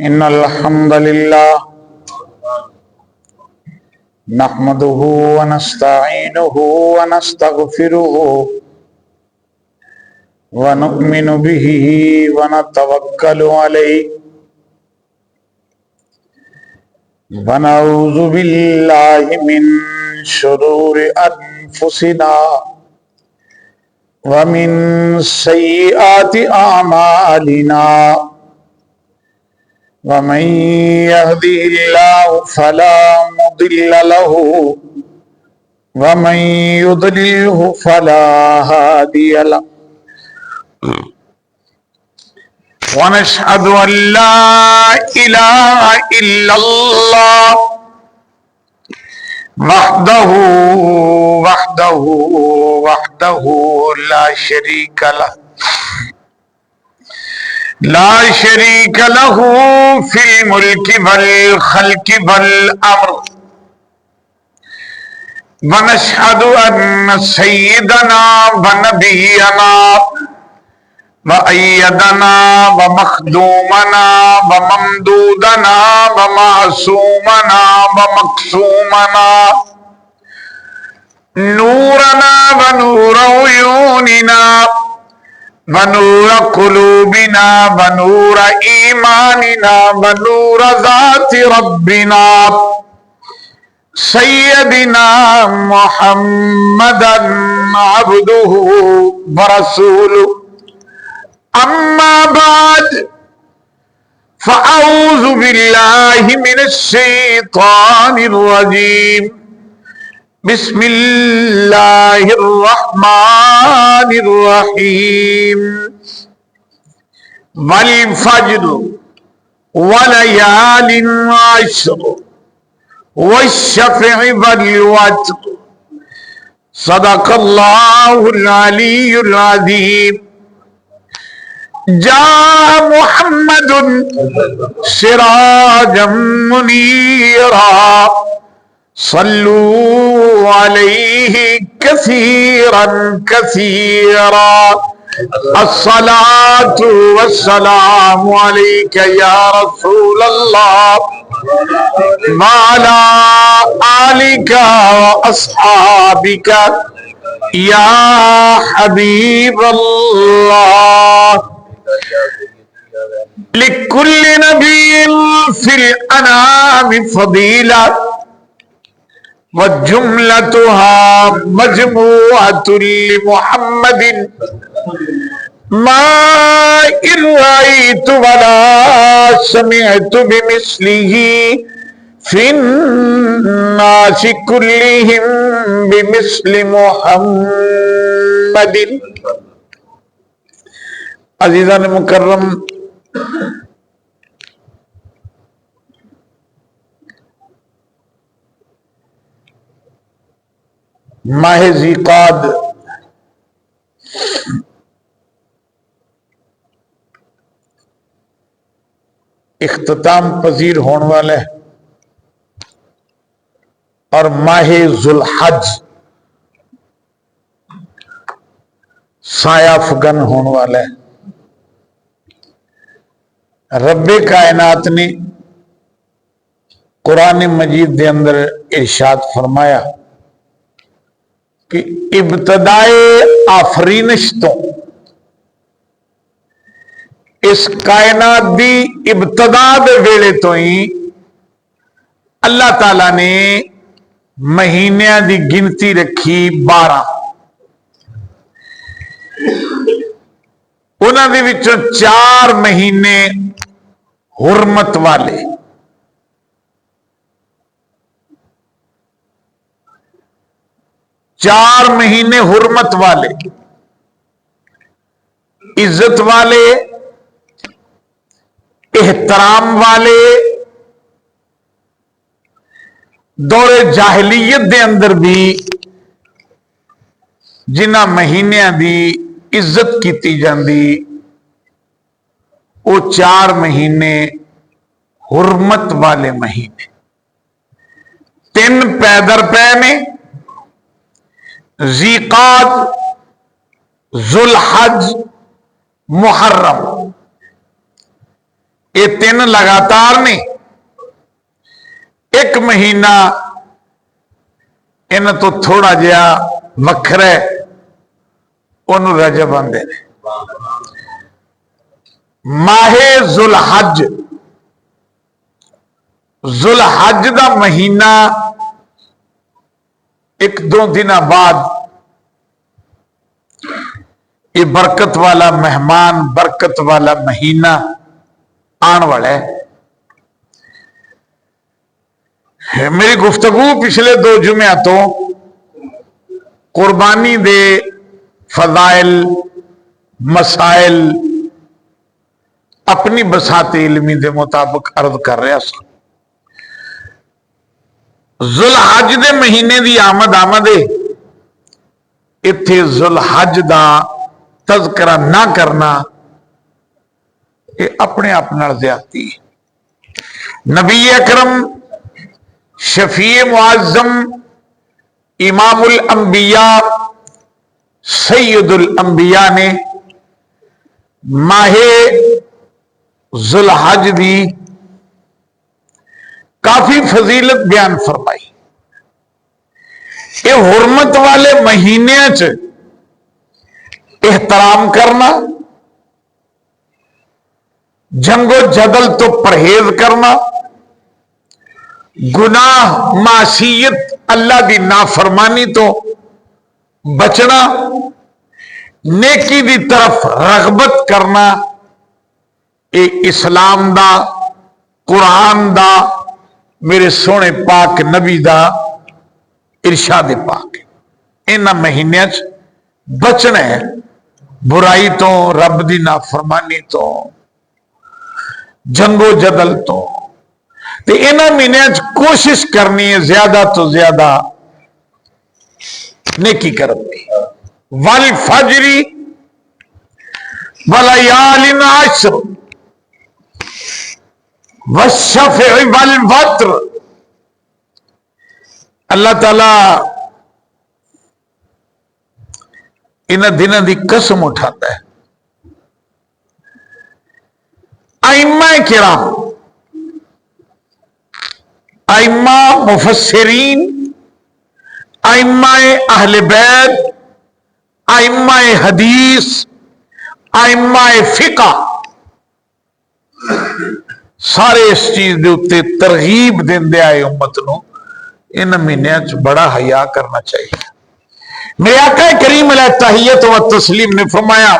إن الحمد لله نحمده ونستعينه ونستغفره ونؤمن به ونتوكل عليه ونعوذ بالله من شرور أنفسنا ومن سيئات أعمالنا ومن يهده الله فلا مضل له ومن يضلله فلا هادي له ونشهد أن لا إله إلا الله وحده لا شريك له في الملك والخلق والأمر ونشهد أن سيدنا ونبينا وأيدنا ومخدومنا وممدودنا ومعصومنا ومقسومنا نورنا ونور عيوننا ونور قلوبنا ونور إيماننا ونور ذات ربنا سيدنا محمدا عبده ورسوله أما بعد فأعوذ بالله من الشيطان الرجيم بسم الله الرحمن الرحيم والفجر وليال عشر والشفع والوتر صدق الله العلي العظيم جاء محمد سراجا منيرا صلوا عليه كثيرا كثيرا الصلاة والسلام عليك يا رسول الله وعلى آلك وأصحابك يا حبيب الله لكل نبي في الأنام فضيلة وجملتها مجموعة لمحمد ما إن رأيت ولا سمعت بمثله في الناس كلهم بمثل محمد. عزیزان مکرم، ماہ ذی-قعد اختتام پذیر ہونے والے اور ماہ ذوالحج سایہ فگن ہونے والے. رب کائنات نے قرآن مجید دے اندر ارشاد فرمایا کہ ابتدائے آفرینش تو اس کائنات دی ابتدا دے ویلے تو ہی اللہ تعالیٰ نے مہینیاں دی گنتی رکھی 12. انہاں دے وچوں 4 مہینے حرمت والے، 4 مہینے حرمت والے، عزت والے، احترام والے، دور جاہلیت دے اندر بھی جنہ مہینیاں دی عزت کیتی جاندی وہ 4 مہینے حرمت والے مہینے. 3 پیدر پے نے ذی-قعد، ذوالحج، محرم. یہ 3 لگاتار نے. ایک مہینہ ان تو تھوڑا جہا وکھرا ہے، انہوں رجب آندے نے. ماہ ذوالحج، ذوالحج دا مہینہ 1-2 دن بعد یہ برکت والا مہمان، برکت والا مہینہ آن والا ہے. میری گفتگو پچھلے 2 جمعہ تو قربانی دے فضائل، مسائل اپنی بساط علمی دے مطابق عرض کر رہا سا. ذوالحج دے مہینے دی آمد اتھے ذوالحج دا تذکرہ نہ کرنا یہ اپنے آپ نال زیادتی ہے. نبی اکرم شفیع معظم امام الانبیاء سید الانبیاء نے ماہ ذوالحج دی کافی فضیلت بیان فرمائی. یہ حرمت والے مہینے چ احترام کرنا، جنگ و جدل تو پرہیز کرنا، گناہ معصیت اللہ دی نافرمانی تو بچنا، نیکی دی طرف رغبت کرنا، یہ اسلام دا، قرآن دا، میرے سونے پاک نبی دا ارشاد پاک. ان مہینے بچنا ہے برائی تو، رب دی نافرمانی تو، جنگ و جدل تو. ان مہینے کوشش کرنی ہے زیادہ تو زیادہ نیکی کرنی. والفجر ولیال عشر والشفع والوتر. اللہ تعالی ان دنوں دی قسم اٹھاتا ہے. ائمہ کرام، ائمہ مفسرین، ائمہ اہل بیت، ائمہ حدیث، ائمہ فقہ، سارے اس چیز دے اتے ترغیب دیندے آئے امت نو ان مہینوں بڑا حیا کرنا چاہیے. میرے آقا کریم علیہ التحیت و تسلیم نے فرمایا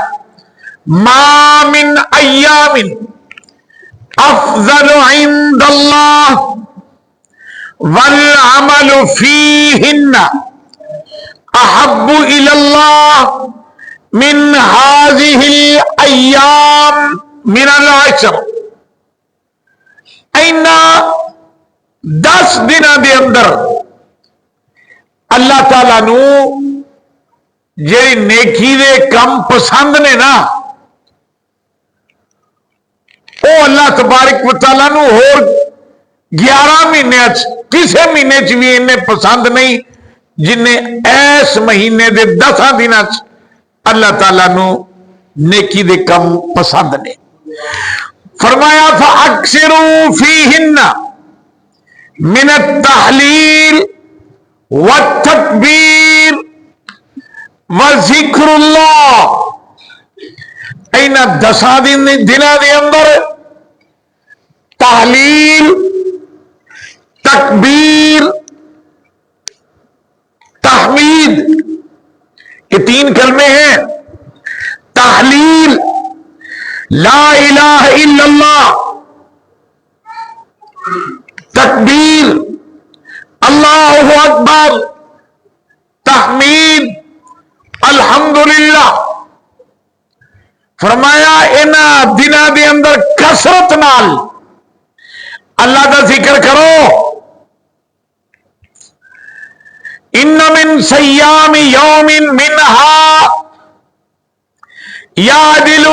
ما من ایام افضل عند اللہ والعمل فیہن احب الی اللہ من هذه الایام من العشر. اینا 10 دنوں دے اندر اللہ تعالیٰ نو جی نیکی دے کم پسند نے نا، وہ اللہ تبارک و تعالیٰ نو اور 11 مہینے کسے مہینے چ بھی انہیں پسند نہیں جنہیں ایس مہینے دے 10 دنوں اللہ تعالیٰ نو نیکی دے کم پسند نے. فرمایا فَأَكْثِرُوا فِيهِنَّ مِنَ التَّحْلِيلِ وَالتَّكْبِيرِ وَذِكْرُ اللَّهِ. اینا 10 دنوں دے اندر تحلیل، تکبیر، تحمید، یہ 3 کلمے ہیں. تحلیل لا الہ الا اللہ، تکبیر اللہ اکبر، تحمید الحمدللہ. فرمایا انہاں دنوں دے اندر کثرت نال اللہ دا ذکر کرو. ان من سیام یوم منہا یعدل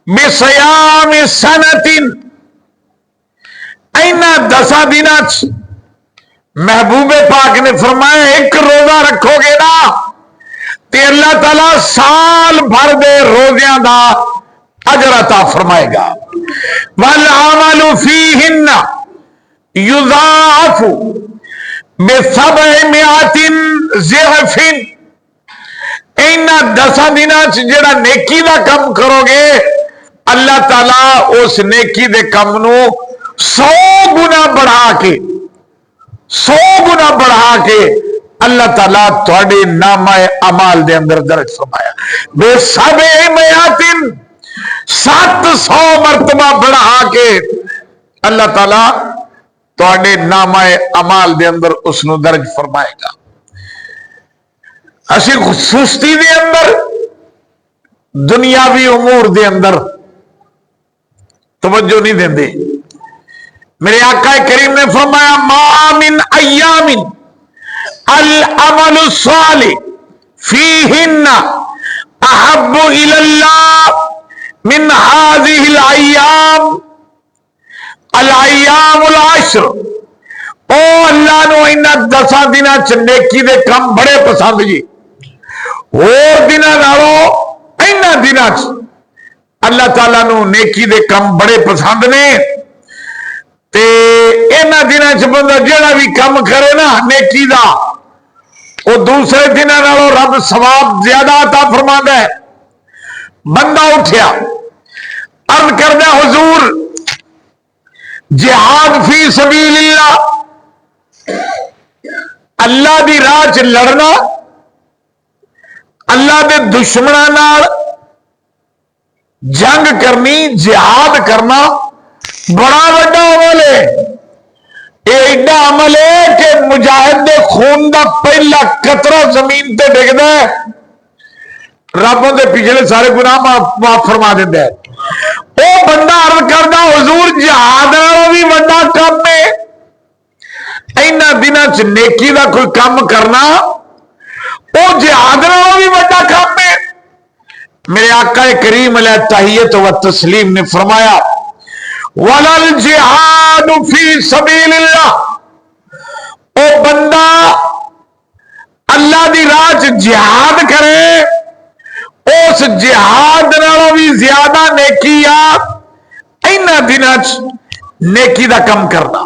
بصیام سنۃ. اینا 10 دنوں محبوب پاک نے فرمایا ایک روزہ رکھو گے نا تے اللہ تعالی سال بھر دے روزیاں دا اجر عطا فرمائے گا. والعمل فیہن یضاعف ب700 ضعف. اینا 10 دنوں جڑا نیکی دا کم کرو گے اللہ تعالیٰ اس نیکی دے کم نو 100 گنا بڑھا کے 100 گنا بڑھا کے اللہ تعالیٰ تھوڑے نامہ اعمال دے اندر درج فرمایا. ب700 700 مرتبہ بڑھا کے اللہ تعالیٰ تھوڑے نامہ اعمال دے اندر اس نو درج فرمائے گا. اسی سستی دے اندر دنیاوی امور دے اندر توجہ نہیں دیں دے. میرے آقا کریم نے فرمایا ما من ایام العمل الصالح فیہن احب الی اللہ من هذه الایام الایام العشر. او اللہ نو انہاں 10 دناں چ نیکی دے کم بڑے پسند جی. اور دناں نالوں انہاں دناں چ اللہ تعالیٰ نو نیکی دے کم بڑے پسند نے. تے انہاں دناں چ بندہ جڑا بھی کم کرے نا نیکی دا وہ دوسرے دناں نالوں رب ثواب زیادہ عطا فرماندا ہے. بندہ اٹھیا عرض کردہ حضور جہاد فی سبیل اللہ اللہ دی راہ چ لڑنا اللہ دے دشمناں نال جنگ کرنی جہاد کرنا بڑا بڑا عمل ہے. یہ ایڈا عمل ہے کہ مجاہد دے خون دا پہلا قطرہ زمین تے ڈگدا ہے رب دے پچھلے سارے گناہ معاف فرما دیتا ہے. وہ بندہ عرض کردا حضور جہاد نالوں بھی بڑا کام ہے. اینا دنوں چ نیکی دا کوئی کام کرنا وہ جہاد نالوں بھی بڑا کام ہے. میرے آقا کریم علیہ التحیۃ و تسلیم نے فرمایا وَلَا الْجِهَادُ فِي سَبِيلِ اللَّهِ. او بندہ اللہ دی راہ چ جہاد کرے اس جہاد نالوں بھی زیادہ نیکی آ اینا دنوں چ نیکی دا کم کرنا.